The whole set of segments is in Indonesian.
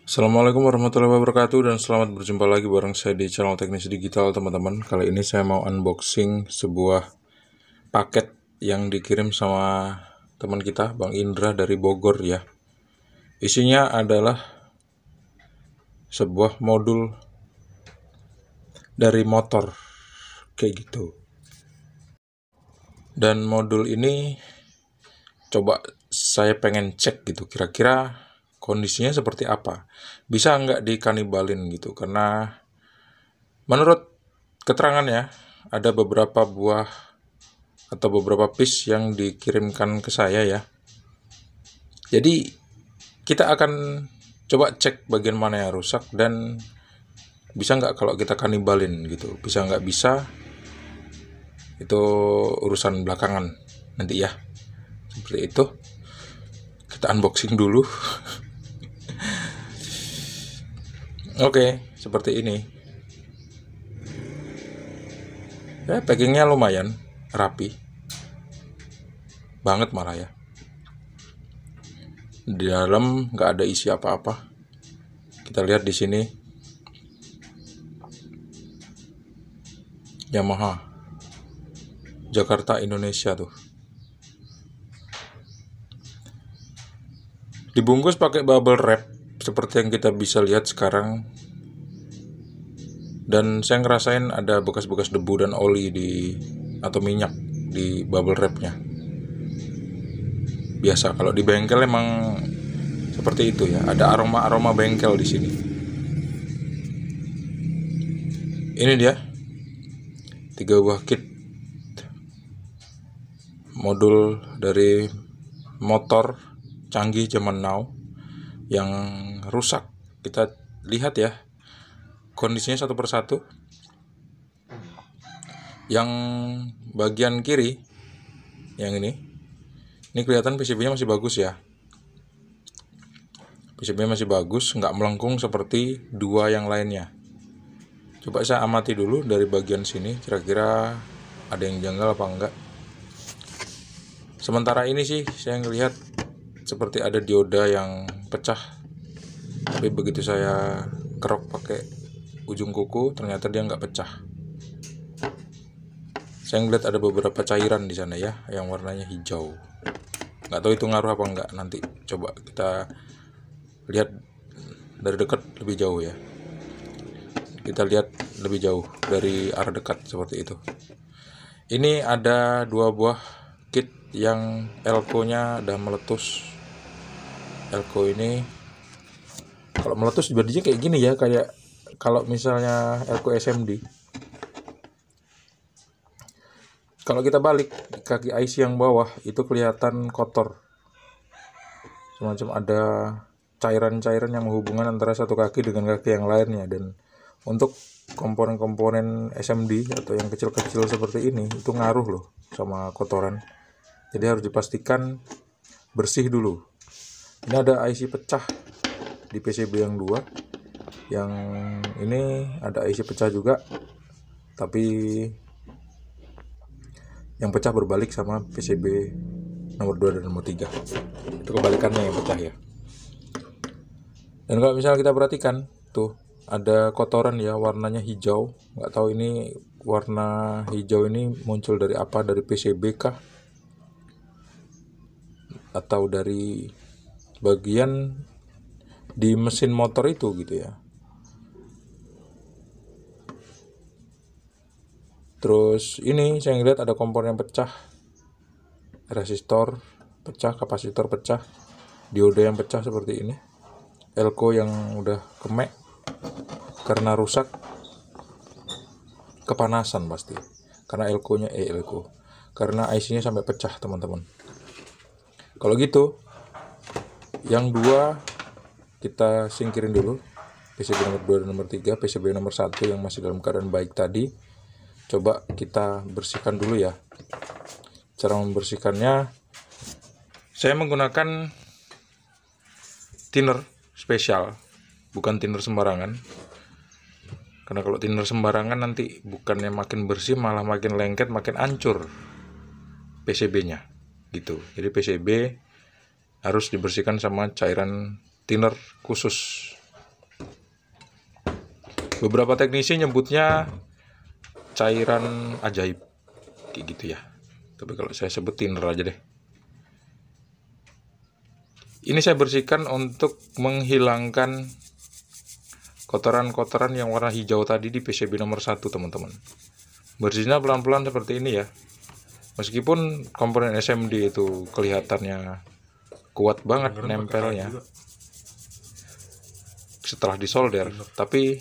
Assalamualaikum warahmatullahi wabarakatuh dan selamat berjumpa lagi bareng saya di channel Teknisi Digital teman-teman. Kali ini saya mau unboxing sebuah paket yang dikirim sama teman kita Bang Indra dari Bogor ya. Isinya adalah sebuah modul dari motor kayak gitu. Dan modul ini coba saya pengen cek gitu kira-kira kondisinya seperti apa. Bisa nggak dikanibalin gitu, karena menurut keterangannya ada beberapa buah atau beberapa piece yang dikirimkan ke saya ya. Jadi kita akan coba cek bagian mana yang rusak dan bisa nggak kalau kita kanibalin gitu. Bisa nggak bisa, itu urusan belakangan nanti ya. Seperti itu. Kita unboxing dulu. Oke, seperti ini. Ya, packingnya lumayan rapi. Banget malah ya. Di dalam nggak ada isi apa-apa. Kita lihat di sini Yamaha Jakarta Indonesia tuh. Dibungkus pakai bubble wrap seperti yang kita bisa lihat sekarang. Dan saya ngerasain ada bekas-bekas debu dan oli atau minyak di bubble wrapnya. Biasa kalau di bengkel emang seperti itu ya. Ada aroma-aroma bengkel di sini. Ini dia 3 buah kit modul dari motor canggih zaman now yang rusak. Kita lihat ya kondisinya satu persatu. Yang bagian kiri yang ini kelihatan PCB-nya masih bagus ya. PCB-nya masih bagus, nggak melengkung seperti dua yang lainnya. Coba saya amati dulu dari bagian sini, kira-kira ada yang janggal apa enggak. Sementara ini sih saya ngelihat seperti ada dioda yang pecah, tapi begitu saya kerok pakai ujung kuku ternyata dia nggak pecah. Saya ngeliat ada beberapa cairan di sana ya yang warnanya hijau. Nggak tahu itu ngaruh apa enggak, nanti coba kita lihat dari dekat lebih jauh ya. Kita lihat lebih jauh dari arah dekat seperti itu. Ini ada 2 buah kit yang elko-nya udah meletus. Elko ini kalau meletus jadinya kayak gini ya, kayak kalau misalnya elko SMD. Kalau kita balik kaki IC yang bawah itu kelihatan kotor. Semacam ada cairan-cairan yang menghubungkan antara satu kaki dengan kaki yang lainnya. Dan untuk komponen-komponen SMD atau yang kecil-kecil seperti ini itu ngaruh loh sama kotoran. Jadi harus dipastikan bersih dulu. Ini ada IC pecah di PCB yang 2. Yang ini ada IC pecah juga, tapi yang pecah berbalik sama PCB nomor 2 dan nomor 3. Itu kebalikannya yang pecah ya. Dan kalau misalnya kita perhatikan tuh ada kotoran ya, warnanya hijau. Nggak tahu ini warna hijau ini muncul dari apa, dari PCB kah atau dari bagian di mesin motor itu gitu ya. Terus ini saya ngeliat ada komponen yang pecah, resistor pecah, kapasitor pecah, dioda yang pecah seperti ini, elko yang udah kemek karena rusak, kepanasan pasti karena elko karena IC-nya sampai pecah teman-teman. Kalau gitu yang 2 kita singkirin dulu, PCB nomor 2 dan nomor 3. PCB nomor 1 yang masih dalam keadaan baik tadi coba kita bersihkan dulu ya. Cara membersihkannya, saya menggunakan thinner spesial, bukan thinner sembarangan. Karena kalau thinner sembarangan nanti bukannya makin bersih malah makin lengket, makin hancur PCB-nya gitu. Jadi PCB harus dibersihkan sama cairan thinner khusus Beberapa teknisi nyebutnya cairan ajaib kayak gitu ya, tapi kalau saya sebut thinner aja deh. Ini saya bersihkan untuk menghilangkan kotoran-kotoran yang warna hijau tadi di PCB nomor 1, teman-teman. Bersihnya pelan-pelan seperti ini ya. Meskipun komponen SMD itu kelihatannya kuat banget nempelnya setelah disolder, tapi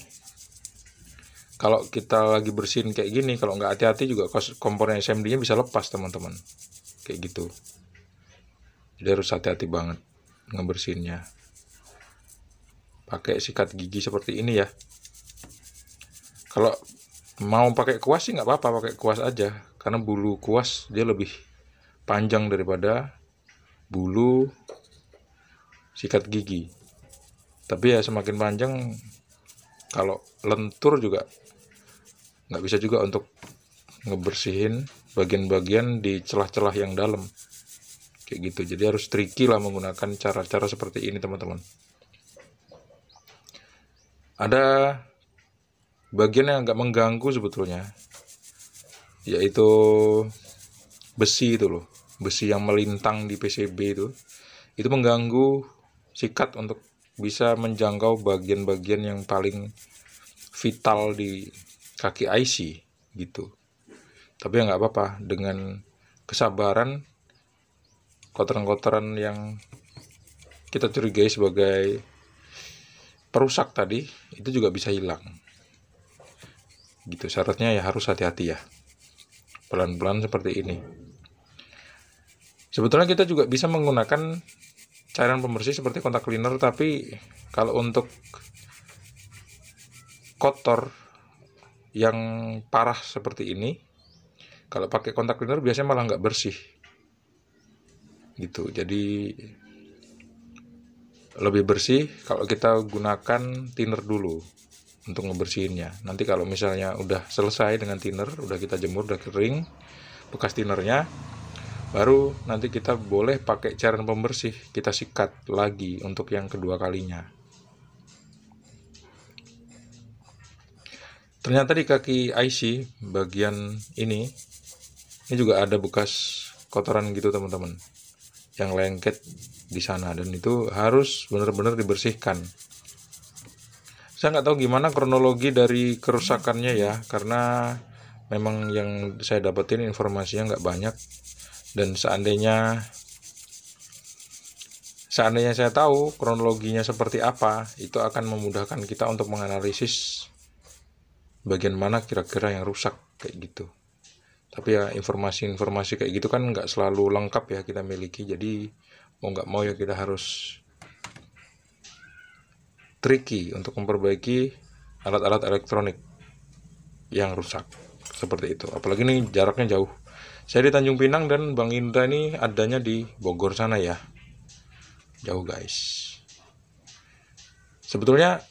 kalau kita lagi bersihin kayak gini, kalau nggak hati-hati juga komponen SMD-nya bisa lepas, teman-teman. Kayak gitu. Jadi harus hati-hati banget ngebersihinnya. Pakai sikat gigi seperti ini ya. Kalau mau pakai kuas sih nggak apa-apa, pakai kuas aja, karena bulu kuas dia lebih panjang daripada bulu sikat gigi. Tapi ya semakin panjang, kalau lentur juga nggak bisa juga untuk ngebersihin bagian-bagian di celah-celah yang dalam kayak gitu. Jadi harus tricky lah menggunakan cara-cara seperti ini, teman-teman. Ada bagian yang agak mengganggu sebetulnya, yaitu besi itu loh, besi yang melintang di PCB itu mengganggu sikat untuk bisa menjangkau bagian-bagian yang paling vital di kaki IC gitu. Tapi ya nggak apa-apa, dengan kesabaran kotoran-kotoran yang kita curigai sebagai perusak tadi itu juga bisa hilang gitu. Syaratnya ya harus hati-hati ya, pelan-pelan seperti ini. Sebetulnya kita juga bisa menggunakan cairan pembersih seperti kontak cleaner, tapi kalau untuk kotor yang parah seperti ini, kalau pakai kontak cleaner biasanya malah nggak bersih gitu. Jadi lebih bersih kalau kita gunakan thinner dulu untuk ngebersihinnya. Nanti kalau misalnya udah selesai dengan thinner, udah kita jemur, udah kering bekas thinnernya, baru nanti kita boleh pakai cairan pembersih, kita sikat lagi untuk yang kedua kalinya. Ternyata di kaki IC bagian ini juga ada bekas kotoran gitu, teman-teman, yang lengket di sana, dan itu harus benar-benar dibersihkan. Saya nggak tahu gimana kronologi dari kerusakannya ya, karena memang yang saya dapetin informasinya nggak banyak, dan seandainya saya tahu kronologinya seperti apa, itu akan memudahkan kita untuk menganalisis bagian mana kira-kira yang rusak kayak gitu. Tapi ya informasi-informasi kayak gitu kan nggak selalu lengkap ya kita miliki, jadi mau nggak mau ya kita harus tricky untuk memperbaiki alat-alat elektronik yang rusak seperti itu. Apalagi ini jaraknya jauh. Saya di Tanjung Pinang dan Bang Indra ini adanya di Bogor sana ya. Jauh guys. Sebetulnya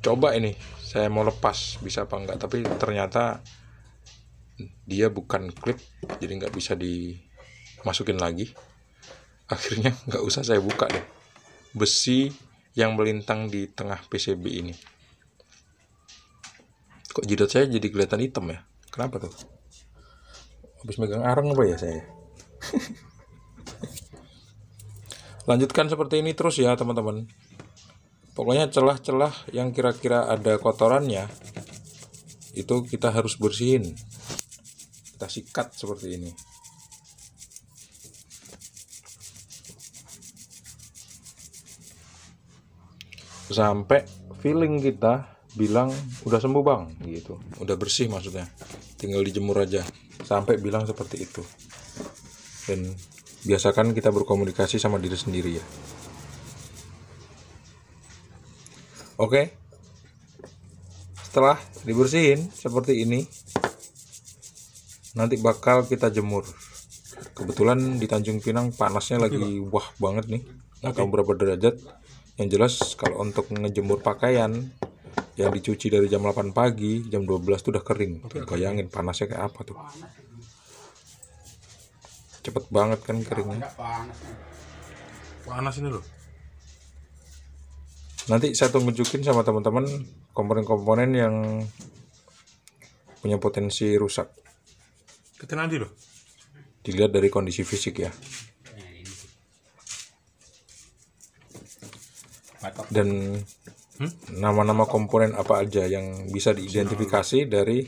coba ini saya mau lepas bisa apa enggak, tapi ternyata dia bukan klip, jadi nggak bisa dimasukin lagi. Akhirnya nggak usah saya buka deh besi yang melintang di tengah PCB ini. Kok jidat saya jadi kelihatan hitam ya? Kenapa tuh? Habis megang arang apa ya saya? Lanjutkan seperti ini terus ya, teman-teman. Pokoknya celah-celah yang kira-kira ada kotorannya itu kita harus bersihin. Kita sikat seperti ini. Sampai feeling kita bilang udah sembuh bang gitu, udah bersih maksudnya, tinggal dijemur aja, sampai bilang seperti itu. Dan biasakan kita berkomunikasi sama diri sendiri ya. Oke, setelah dibersihin seperti ini, nanti bakal kita jemur. Kebetulan di Tanjung Pinang panasnya lagi wah banget nih, nggak tahu berapa derajat. Yang jelas kalau untuk ngejemur pakaian yang dicuci dari jam 8 pagi, jam 12 tuh udah kering. Bayangin panasnya kayak apa tuh. Cepet banget kan keringnya. Panas ini loh. Nanti saya tunjukin sama teman-teman komponen-komponen yang punya potensi rusak. Kita nanti loh. Dilihat dari kondisi fisik ya. Dan nama-nama komponen apa aja yang bisa diidentifikasi dari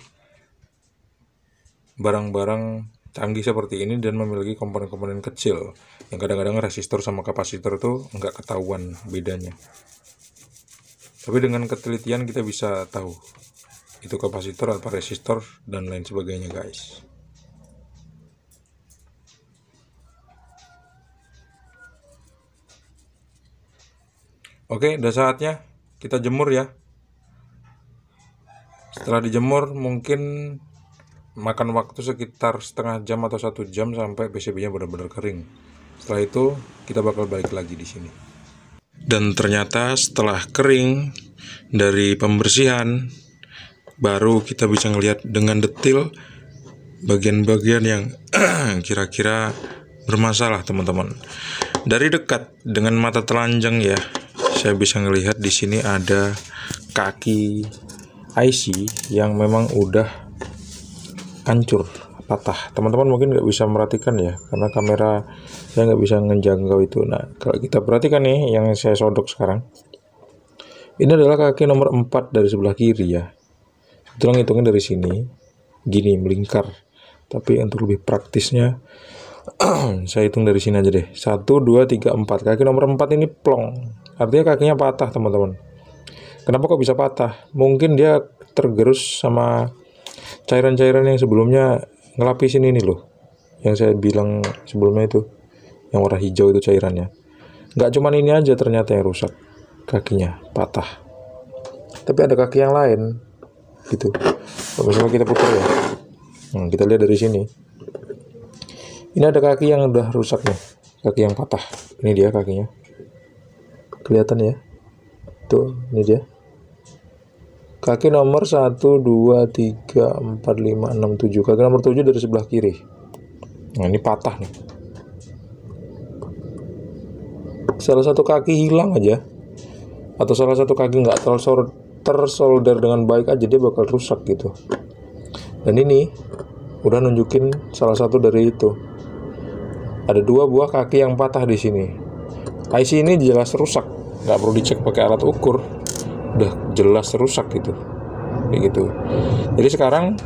barang-barang canggih seperti ini dan memiliki komponen-komponen kecil yang kadang-kadang resistor sama kapasitor itu nggak ketahuan bedanya. Tapi dengan ketelitian kita bisa tahu itu kapasitor atau resistor dan lain sebagainya, guys. Oke, udah saatnya kita jemur ya. Setelah dijemur mungkin makan waktu sekitar setengah jam atau 1 jam sampai PCB-nya benar-benar kering. Setelah itu kita bakal balik lagi di sini. Dan ternyata setelah kering dari pembersihan, baru kita bisa ngelihat dengan detail bagian-bagian yang kira-kira bermasalah, teman-teman. Dari dekat dengan mata telanjang ya, saya bisa ngelihat di sini ada kaki IC yang memang udah hancur, patah. Teman-teman mungkin nggak bisa merhatikan ya, karena kamera saya nggak bisa ngejangkau itu. Nah, kalau kita perhatikan nih yang saya sodok sekarang, ini adalah kaki nomor 4 dari sebelah kiri ya. Sebetulnya ngitungnya dari sini, gini melingkar. Tapi untuk lebih praktisnya, saya hitung dari sini aja deh. 1, 2, 3, 4. Kaki nomor 4 ini plong. Artinya kakinya patah, teman-teman. Kenapa kok bisa patah? Mungkin dia tergerus sama cairan-cairan yang sebelumnya ngelapisin ini loh. Yang saya bilang sebelumnya itu, yang warna hijau itu cairannya. Nggak cuman ini aja ternyata yang rusak. Kakinya patah. Tapi ada kaki yang lain gitu. Kalau misalnya kita putar ya, kita lihat dari sini. Ini ada kaki yang udah rusak nih, kaki yang patah. Ini dia kakinya, kelihatan ya. Tuh, ini dia. Kaki nomor 1, 2, 3, 4, 5, 6, 7. Kaki nomor 7 dari sebelah kiri. Nah, ini patah nih. Salah satu kaki hilang aja, atau salah satu kaki nggak tersolder dengan baik aja, dia bakal rusak gitu. Dan ini udah nunjukin salah satu dari itu. Ada 2 buah kaki yang patah di sini. IC ini jelas rusak, nggak perlu dicek pakai alat ukur, udah jelas rusak gitu, kayak gitu. Jadi sekarang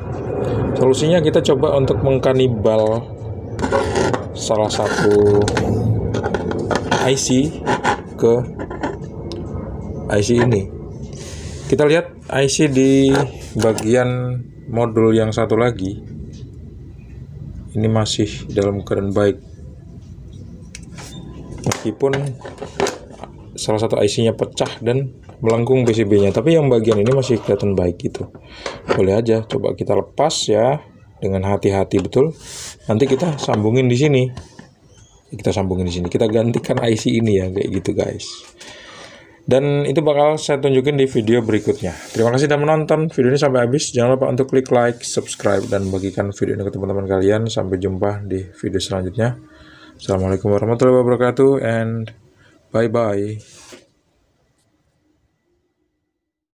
solusinya kita coba untuk mengkanibal salah satu IC ke IC ini. Kita lihat IC di bagian modul yang satu lagi. Ini masih dalam keadaan baik. Meskipun salah satu IC-nya pecah dan melengkung PCB-nya, tapi yang bagian ini masih kelihatan baik gitu. Boleh aja coba kita lepas ya dengan hati-hati betul. Nanti kita sambungin di sini. Kita gantikan IC ini ya, kayak gitu guys. Dan itu bakal saya tunjukin di video berikutnya. Terima kasih sudah menonton video ini sampai habis. Jangan lupa untuk klik like, subscribe, dan bagikan video ini ke teman-teman kalian. Sampai jumpa di video selanjutnya. Assalamualaikum warahmatullahi wabarakatuh, and bye-bye.